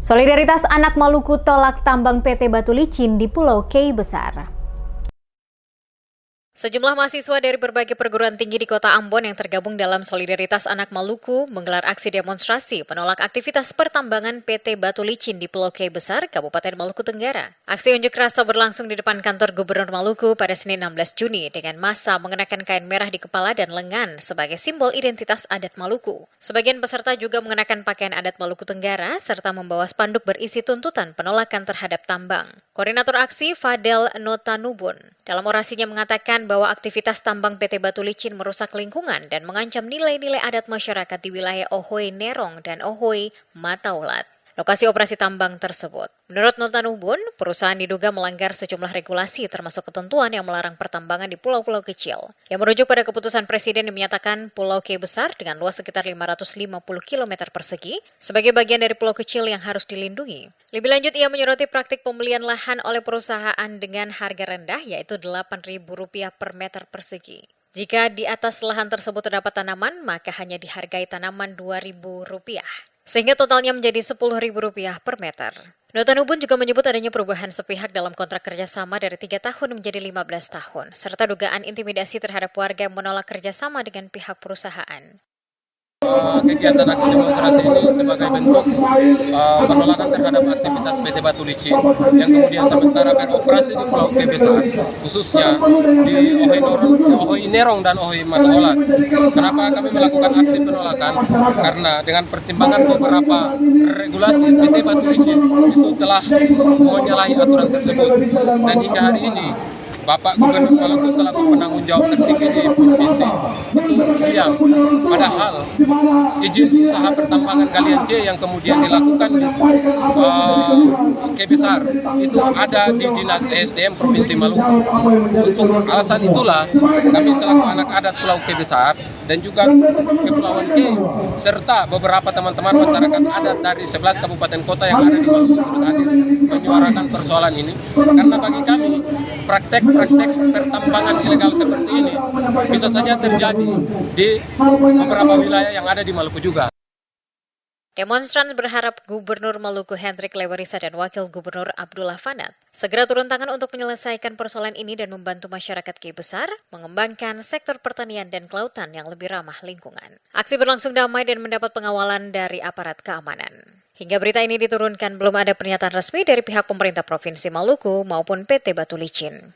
Solidaritas anak Maluku tolak tambang PT Batu Licin di Pulau Kei Besar. Sejumlah mahasiswa dari berbagai perguruan tinggi di kota Ambon yang tergabung dalam Solidaritas Anak Maluku menggelar aksi demonstrasi menolak aktivitas pertambangan PT Batu Licin di Pulau Kei Besar, Kabupaten Maluku Tenggara. Aksi unjuk rasa berlangsung di depan kantor Gubernur Maluku pada Senin 16 Juni dengan massa mengenakan kain merah di kepala dan lengan sebagai simbol identitas adat Maluku. Sebagian peserta juga mengenakan pakaian adat Maluku Tenggara serta membawa spanduk berisi tuntutan penolakan terhadap tambang. Koordinator aksi Fadel Notanubun dalam orasinya mengatakan bahwa aktivitas tambang PT Batu Licin merusak lingkungan dan mengancam nilai-nilai adat masyarakat di wilayah Ohoe Nerong dan Ohoe Mataulat, lokasi operasi tambang tersebut. Menurut Notanubun, perusahaan diduga melanggar sejumlah regulasi termasuk ketentuan yang melarang pertambangan di pulau-pulau kecil. Yang merujuk pada keputusan Presiden yang menyatakan Pulau Kei Besar dengan luas sekitar 550 km persegi sebagai bagian dari pulau kecil yang harus dilindungi. Lebih lanjut, ia menyoroti praktik pembelian lahan oleh perusahaan dengan harga rendah yaitu Rp8.000 per meter persegi. Jika di atas lahan tersebut terdapat tanaman, maka hanya dihargai tanaman Rp2.000, sehingga totalnya menjadi Rp10.000 per meter. Notanubun juga menyebut adanya perubahan sepihak dalam kontrak kerjasama dari 3 tahun menjadi 15 tahun, serta dugaan intimidasi terhadap warga yang menolak kerjasama dengan pihak perusahaan. Kegiatan aksi demonstrasi ini sebagai bentuk penolakan terhadap aktivitas PT Batu Licin yang kemudian sementara beroperasi di Pulau Kei Besar, khususnya di Ohoe Nerong dan Ohoe Mataulat. Kenapa kami melakukan aksi penolakan? Karena dengan pertimbangan beberapa regulasi PT Batu Licin itu telah menyalahi aturan tersebut, dan hingga hari ini Bapak Gubernur Maluku selaku penanggung jawab tertinggi di provinsi itu diam. Padahal izin usaha pertambangan galian C yang kemudian dilakukan di Kei Besar itu ada di Dinas ESDM Provinsi Maluku. Untuk alasan itulah kami selaku anak adat Pulau Kei Besar dan juga Kepulauan Kei serta beberapa teman-teman masyarakat adat dari 11 kabupaten kota yang ada di Maluku turut hadir menyuarakan persoalan ini, karena bagi kami praktek pertambangan ilegal seperti ini bisa saja terjadi di beberapa wilayah yang ada di Maluku juga. Demonstran berharap Gubernur Maluku Hendrik Lewerisa dan Wakil Gubernur Abdullah Fanat segera turun tangan untuk menyelesaikan persoalan ini dan membantu masyarakat Kei Besar mengembangkan sektor pertanian dan kelautan yang lebih ramah lingkungan. Aksi berlangsung damai dan mendapat pengawalan dari aparat keamanan. Hingga berita ini diturunkan belum ada pernyataan resmi dari pihak pemerintah Provinsi Maluku maupun PT Batu Licin.